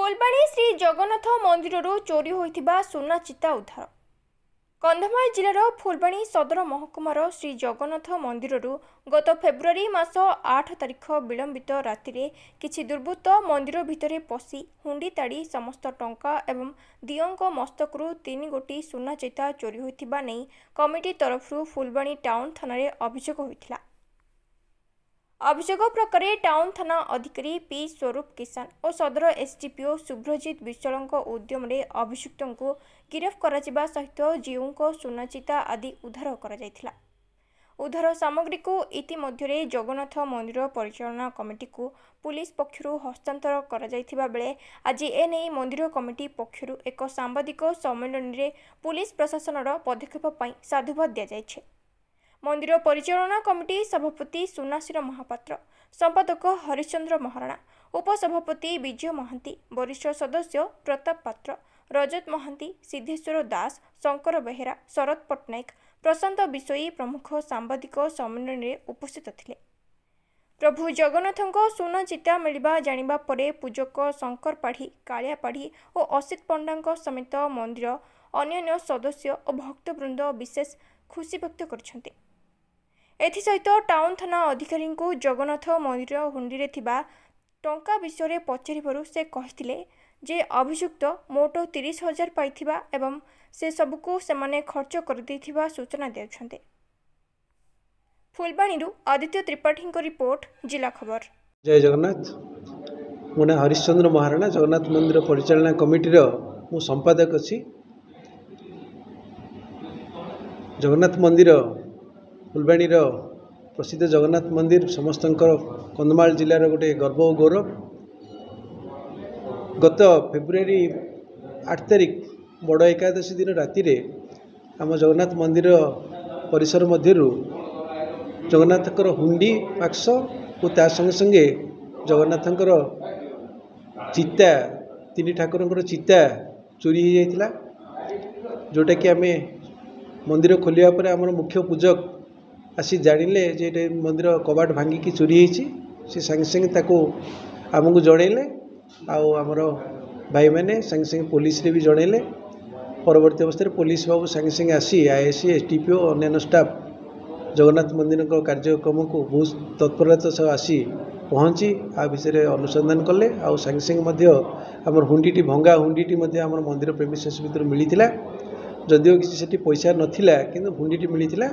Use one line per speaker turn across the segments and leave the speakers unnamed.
फुलबाणी श्री जगन्नाथ मंदिर चोरी होइथिबा सुना चिता उद्धार। कंधमाल जिलार फुलबाणी सदर महकुमार श्री जगन्नाथ मंदिर गत फेब्रुआरी मास 8 तारिख विलंबित राति किछि दुर्बृत्त मंदिर भितरे पशि हुंडी ताड़ी समस्त टंका एवं दियों मस्तकरू 3 गोटी सुना चिता चोरी होइथिबा नै कमिटी तरफरु फुलबाणी टाउन थाना अभियोग होइथिला। अभियोग प्रकारे टाउन थाना अधिकारी पी स्वरूप किसान और सदर एसडीपीओ शुभ्रजित विश्वाल उद्यम अभियुक्त को गिरफ करा सहित जीव सुनाचिता आदि उद्धार करा। उद्धार सामग्री को इतिमध्य जगन्नाथ मंदिर परिचालना कमिटी को पुलिस पक्षरु हस्तांतर करा बेले आज एने मंदिर कमिटी पक्षरु एक सांबादिक सम्मेलन में पुलिस प्रशासन पदक्षेप साधुवाद दि जाइछे। मंदिर परिचालना कमिटी सभापति सुनाशीर महापात्र, संपादक हरिश्चंद्र महाराणा, उपसभापति विजय महांती, वरिष्ठ सदस्य प्रताप पात्र, रजत महांती, सिद्धेश्वर दास, शंकर बेहेरा, शरद पट्टनायक, प्रशांत विषयी प्रमुख सांबादिक सम्मेलन में उपस्थित थिले। प्रभु जगन्नाथ सुना चिता मिलवा जानिबा परे पूजक शंकर पाढ़ी, कालिया पाढ़ी और असित पंडा समेत मंदिर अन्य सदस्य और भक्तवृंद विशेष खुशी व्यक्त करछन्ते। एथिसहित टाउन थाना अधिकारी को जगन्नाथ मंदिर हुंडी थिबा टंका विषय पचारिबारु से कहिथिले जे अभियुक्त मोट 30,000 पाइथिबा एवं से सबको सेमाने खर्च कर दैथिबा सूचना देउछन्ते। फुलबाणीरू आदित्य त्रिपाठी को रिपोर्ट, जिला खबर।
जय जगन्नाथ। मोना हरिश्चंद्र महाराणा, जगन्नाथ मंदिर परिचालना कमिटी मु संपादक अछि। जगन्नाथ मंदिर फुलबाणी प्रसिद्ध जगन्नाथ मंदिर समस्त कंधमाल जिलार गोटे गर्व और गौरव। गत फेब्रुआरी 8 तारिख बड़ एकादशी दिन राति आम जगन्नाथ मंदिर परिसर मध्य जगन्नाथकर हुंडी बाक्स और ता संगे संगे जगन्नाथकर चिता, 3 ठाकुर चिता चोरी हो जाइथिला, जोटा कि आम मंदिर खोलिया पर आम मुख्य पूजक आसी जानिले जे मंदिर कबाट भांगिकी चोरी होइछि। से संगे संगे ताको आमको जनइले आमर भाई मैंने संगे संगे पुलिस रे भी जनइले। परवर्ती अवस्था पुलिस बाबू संगे संगे आसी आईएससी एसडीपीओ अन्य स्टाफ जगन्नाथ मंदिर कार्यक्रम को बहुत तत्परता सह आसी पहुँची आ विषय अनुसंधान कले। आ संगे संगे आमर हुंडी भंगा हुंडी आमर मंदिर प्रेमिसेस भीतर मिलता, जदिओ किसी सेठी पैसा नथिला किंतु हुंडी मिलता।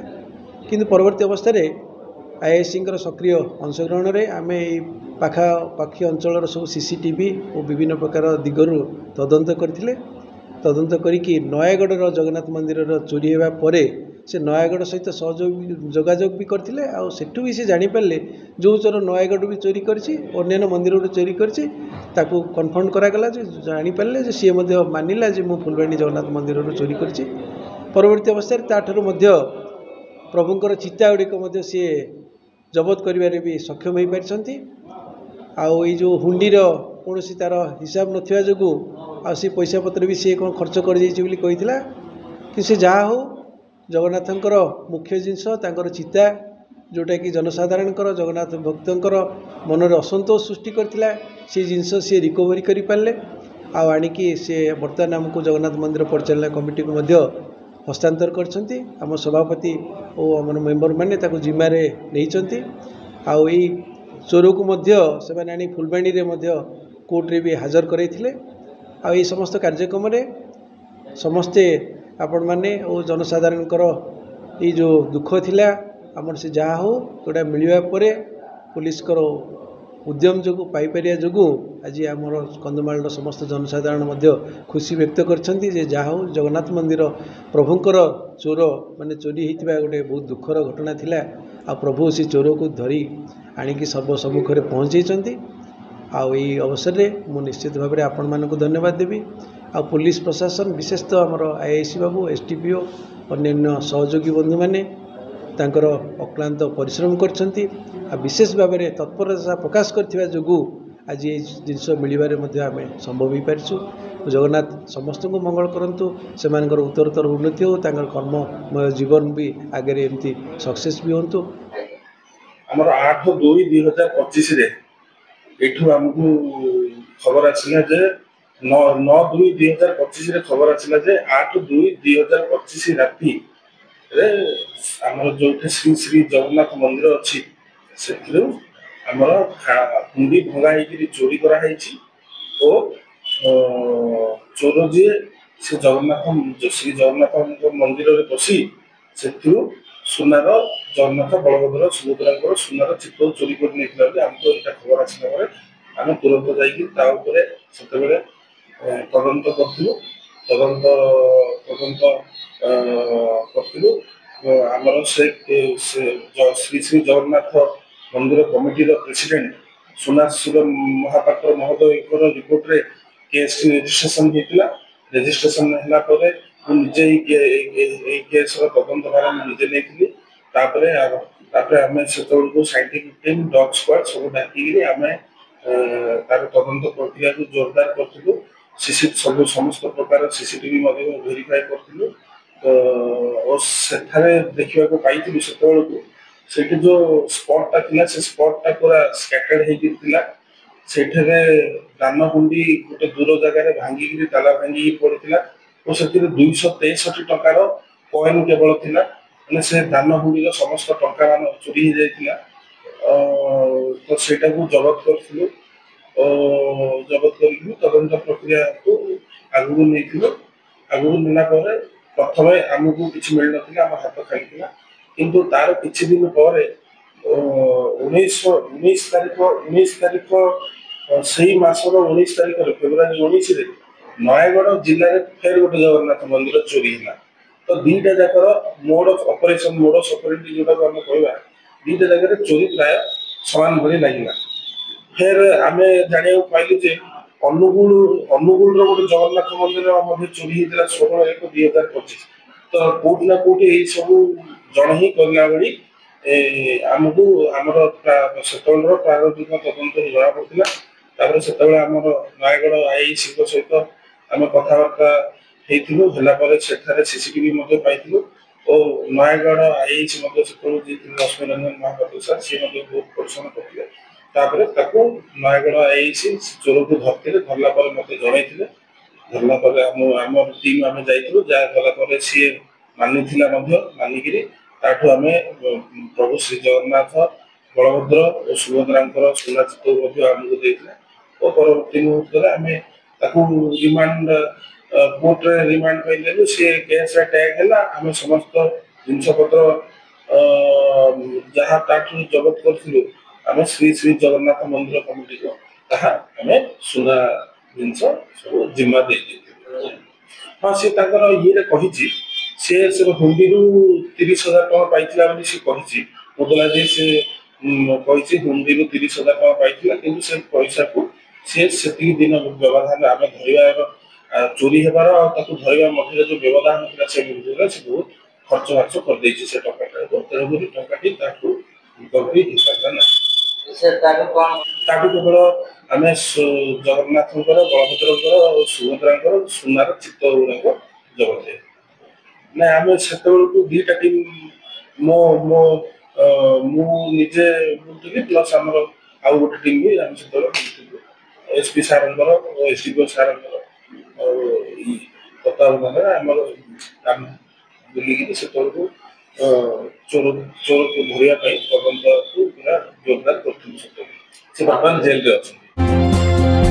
किंतु परवर्ती अवस्था आईएससी सक्रिय अंशग्रहण में आम पाखापाखी अंचल सब सीसीटीवी और विभिन्न प्रकार दिगरू तदंत करथिले। तदंत करिकी नयागढ़ जगन्नाथ मंदिर चोरी होगा परे से नयागढ़ सहित सहयोग जोगाजोग भी करथिले। आ सेठू भी से जानी पारले जो चोर नयागढ़ भी चोरी करछि, अन्य मंदिर चोरी करछि, ताकू कन्फर्म करागला जे जानी पारले जे सी मानिला जे मु फुलबाणी जगन्नाथ मंदिर चोरी करछि। परवर्ती अवस्था ताठरू मध्य प्रभुंकर चिता गुड़िक सी जबत करिबारे भी सक्षम हो पारिछन्ति। आउ ये जो हुंडीर कौन तार हिसाब नथिबा जोगु आ सी पैसा पत्र भी सी कौन खर्च कर जाइछि बोली कहिथिला। कि से जहा हो जगन्नाथंकर मुख्य जिनस तांकर चिता, जोटा कि जनसाधारण जगन्नाथ भक्तंकर मन में असंतोष सृष्टि करथिला, से जिनस सी रिकवरी करि पारले। आ आनिकी से वर्तमान आमको जगन्नाथ मंदिर परिचालना कमिटी को मध्य हस्तांतर करछन्ति। आम सभापति और आम मेंबर माने ताको जिम्मारे नैछन्ति। आउ ई चोर को मध्य से आनी फुलबाणी रे मध्य कोर्ट रे भी हाजर करैथिले। आ ई समस्त कार्यक्रम रे समस्ते आपण माने और जनसाधारणकर ई जो दुख थिला आमर से जहा हो गोटा मिलवा परे पुलिस करो उद्यम जो पाइपारिया जो आज आमर कंधमाल समस्त जनसाधारण मध्य खुशी व्यक्त करछन्ति जे जहा हो जगन्नाथ मंदिर प्रभुंकर चोर माने चोरी होइतिबा गोटे बहुत दुखर घटना थिला। आ प्रभु से चोर को धरी आनिकी सर्वसम्मुख में पहुँचैछन्ति। आउ ई अवसर में मु निश्चित भाव में आपण मानक धन्यवाद देवी। आ पुलिस प्रशासन विशेषतः आमर आईएससी बाबू, एसडीपीओ अन्य सहयोगी बंधु माने तांकर अक्लांत परिश्रम करछन्ति। आ विशेष भाव में तत्परता प्रकाश करथिबा जोगु आज ये जिनस मिलबारे मध्य आमे संभव हो पारिछु। जगन्नाथ समस्त को मंगल करंतु, सेमानकर उत्तरोत्तर उन्नति हो, तांकर कर्ममय जीवन भी आगे एमती सक्सेस भी होंतु।
हमर 8/2/2025 रे एठू हमकु खबर आसिला जे 9/2/2025 ଖବର ଆସିଲା ଯେ 8/2/2025 ରାତିରେ ଆମର ଯୋଉଠି ଶ୍ରୀ ଶ୍ରୀ ଜଗନ୍ନାଥ ମନ୍ଦିର ଅଛି ସେଥିରୁ ଆମର ହୁଣ୍ଡି ଭଙ୍ଗା ହେଇକିରି ଚୋରି କରାହେଇଛି ଓ ଚୋର ଯିଏ ସେ ଶ୍ରୀ ଜଗନ୍ନାଥଙ୍କ ମନ୍ଦିରରେ ପଶି ସେଥିରୁ ସୁନାର ଜଗନ୍ନାଥ ବଳଭଦ୍ର ସୁଭଦ୍ରାଙ୍କର ସୁନାର ଚିତ୍ର ଚୋରି କରି ନେଇଥିଲା ବୋଲି ଆମକୁ ଏଇଟା ଖବର ଆସିଲା ପରେ ଆମେ ତୁରନ୍ତ ଯାଇକି ତା ଉପରେ ସେତେବେଳେ ତଦନ୍ତ କରିଥିଲୁ। ତଦନ୍ତ ତଦନ୍ତ କରିଥିଲୁ। ଆମର ଶ୍ରୀ ଶ୍ରୀ ଜଗନ୍ନାଥ ମନ୍ଦିର କମିଟିର ପ୍ରେସିଡେଣ୍ଟ ସୁନାଶିର ମହାପାତ୍ର ମହୋଦୟଙ୍କର ରିପୋର୍ଟରେ କେସ୍ ରେଜିଷ୍ଟ୍ରେସନ ହେଇଥିଲା। ରେଜିଷ୍ଟ୍ରେସନ ହେଲା ପରେ ମୁଁ ନିଜେ ଏଇ କେସ୍ର ତଦନ୍ତ ଭାର ମୁଁ ନିଜେ ନେଇଥିଲି। ତାପରେ ଆମେ ସେତେବେଳକୁ ସାଇଣ୍ଟିଫିକ ଟିମ୍ ଡଗ୍ ସ୍କ୍ୱାଡ୍ ସବୁ ଡାକିକିରି ଆମେ ତାର ତଦନ୍ତ ପ୍ରକ୍ରିୟାକୁ ଜୋରଦାର କରିଥିଲୁ। ସମସ୍ତ ପ୍ରକାର ସିସିଟିଭି ମଧ୍ୟ ଭେରିଫାଏ କରିଥିଲୁ। ଓ ସେଠାରେ ଦେଖିବାକୁ ପାଇଥିଲୁ ସେତେବେଳକୁ ସେଇଠି ଯୋଉ ସ୍ପଟଟା ଥିଲା ସେ ସ୍ପଟଟା ପୁରା ସ୍କାଟର୍ଡ ହେଇକି ଥିଲା। ସେଇଠାରେ ଦାନଗୁଣ୍ଡି ଗୋଟେ ଦୂର ଜାଗାରେ ଭାଙ୍ଗିକିରି ତାଲା ଭାଙ୍ଗିକି ପଡିଥିଲା ଓ ସେଥିରେ 263 ଟଙ୍କାର କଏନ କେବଳ ଥିଲା। ମାନେ ସେ ଦାନଗୁଣ୍ଡିର ସମସ୍ତ ଟଙ୍କା ମାନ ଚୋରି ହେଇଯାଇଥିଲା। ତ ସେଇଟାକୁ ଜବତ କରିଥିଲୁ ଓ ଜବତ କରିକି ତଦନ୍ତ ପ୍ରକ୍ରିୟାକୁ ଆଗକୁ ନେଇଥିଲୁ। ଆଗକୁ ନେଲା ପରେ ପ୍ରଥମେ ଆମକୁ କିଛି ମିଳିନଥିଲା, ଆମ ହାତ ଖାଲିଥିଲା। କିନ୍ତୁ ତାର କିଛି ଦିନ ପରେ 19 ତାରିଖ ସେଇ ମାସର 19 ତାରିଖରେ ଫେବୃଆରୀ 19ରେ ନୟାଗଡ଼ ଜିଲ୍ଲାରେ ଫେର ଗୋଟେ ଜଗନ୍ନାଥ ମନ୍ଦିର ଚୋରି ହେଲା। ତ ଦିଟା ଯାକର ମୋଡ ଅଫ ଅପରେସନ ଯୋଉଟାକୁ ଆମେ କହିବା ଦିଟା ଜାଗାରେ ଚୋରି ପ୍ରାୟ ସମାନ ଭଳି ଲାଗିଲା। ଫେର ଆମେ ଜାଣିବାକୁ ପାଇଲୁ ଯେ ଅନୁଗୁଳର ଗୋଟେ ଜଗନ୍ନାଥ ମନ୍ଦିର ମଧ୍ୟ ଚୋରି ହେଇଥିଲା 16/1/2025। ତ କୋଉଠି ନା କୋଉଠି ଏଇ ସବୁ ଜଣେ ହିଁ କରିଲା ଭଳି ଆମକୁ ଆମର ସେତେବେଳର ପ୍ରାରମ୍ଭିକ ତଦନ୍ତରୁ ଜଣା ପଡିଥିଲା। ତାପରେ ସେତେବେଳେ ଆମର ନୟାଗଡ଼ ଆଇଆଇସିଙ୍କ ସହିତ ଆମେ କଥାବାର୍ତ୍ତା ହେଇଥିଲୁ। ହେଲା ପରେ ସେଠାରେ ସିସିଟିଭି ମଧ୍ୟ ପାଇଥିଲୁ ଓ ନୟାଗଡ଼ ଆଇଆଇସି ମଧ୍ୟ ସେତେବେଳେ ଦେଇଥିଲେ ରଶ୍ମି ରଞ୍ଜନ ମହାପାତ୍ର ସାର୍, ସିଏ ମଧ୍ୟ ବହୁତ ପରିଶ୍ରମ କରିଥିଲେ। ତାପରେ ତାକୁ ନୟାଗଡ଼ ଆଇଆଇସି ଚୋରକୁ ଧରିଥିଲେ। ଧରିଲା ପରେ ମତେ ଜଣେଇଥିଲେ। ଧରିଲା ପରେ ଆମର ଟିମ୍ ଆମେ ଯାଇଥିଲୁ। ଯାହା ଗଲା ପରେ ସିଏ ମାନିଥିଲା ମଧ୍ୟ। ମାନିକିରି ତାଠୁ ଆମେ ପ୍ରଭୁ ଶ୍ରୀ ଜଗନ୍ନାଥ ବଳଭଦ୍ର ଓ ସୁଭଦ୍ରାଙ୍କର ସୁନା ଚିତ୍ର ମଧ୍ୟ ଆମକୁ ଦେଇଥିଲେ ଓ ପରବର୍ତ୍ତୀ ମୁହୂର୍ତ୍ତରେ ଆମେ ତାକୁ ରିମାଣ୍ଡ କୋର୍ଟରେ ରିମାଣ୍ଡ ପାଇଁ ଦେଲୁ। ସିଏ କେସ୍ରେ ଟ୍ୟାଗ ହେଲା। ଆମେ ସମସ୍ତ ଜିନିଷପତ୍ର ଯାହା ତାଠୁ ଜବତ କରିଥିଲୁ ଆମେ ଶ୍ରୀ ଶ୍ରୀ ଜଗନ୍ନାଥ ମନ୍ଦିର କମିଟିକୁ ତାହା ଆମେ ସୁନା ଜିନିଷ ସବୁ ଜିମା ଦେଇଦେଇଥିଲୁ। ହଁ, ସିଏ ତାଙ୍କର ଇଏରେ କହିଛି ସେ ହୁଣ୍ଡିରୁ 30,000 ଟଙ୍କା ପାଇଥିଲା ବୋଲି ସେ କହିଛି। ମୁଦଲା ଯେ ସେ କହିଛି ହୁଣ୍ଡିରୁ 30,000 ଟଙ୍କା ପାଇଥିଲା, କିନ୍ତୁ ସେ ପଇସାକୁ ସେ ସେତିକି ଦିନ ବ୍ୟବଧାନ ଆମେ ଧରିବାର ଚୋରି ହେବାର ଆଉ ତାକୁ ଧରିବା ମଧ୍ୟରେ ଯୋଉ ବ୍ୟବଧାନ ଥିଲା ସେ ଭିତରେ ସେ ବହୁତ ଖର୍ଚ୍ଚ ବାର୍ଚ୍ଚ କରିଦେଇଛି ସେ ଟଙ୍କାଟାକୁ। ତେଣୁକରି ଟଙ୍କାଟି ତାଠୁ ରିକଭରି ହେଇପାରିଲା ନାହିଁ। ତାଠୁ କେବଳ ଆମେ ଜଗନ୍ନାଥଙ୍କର ବଳଭଦ୍ରଙ୍କର ଆଉ ସୁଭଦ୍ରାଙ୍କର ସୁନାର ଚିତ୍ର ଗୁଡାକ ଜବତ ହେଇଥିଲା। ନାଇଁ, ଆମେ ସେତେବେଳକୁ ଦିଟା ଟିମ୍ ମୁଁ ନିଜେ ବୁଲୁଥିଲି ପ୍ଲସ୍ ଆମର ଆଉ ଗୋଟେ ଟିମ୍ ବି ଆମେ ସେତେବେଳେ ବୁଲୁଥିଲୁ। ଏସ୍ପି ସାର୍ଙ୍କର ଓ ଏସ୍ଡିପିଓ ସାର୍ଙ୍କର ଆଉ ତତ୍ତ୍ୱାବଧାନରେ ଆମର ବୁଲିକିରି ସେତେବେଳକୁ ଚୋରକୁ ଧରିବା ପାଇଁ ତଦନ୍ତକୁ ପୁରା ଜୋରଦାର କରିଥିଲୁ। ସେତେବେଳେ ସେ ବର୍ତ୍ତମାନ ଜେଲରେ ଅଛନ୍ତି।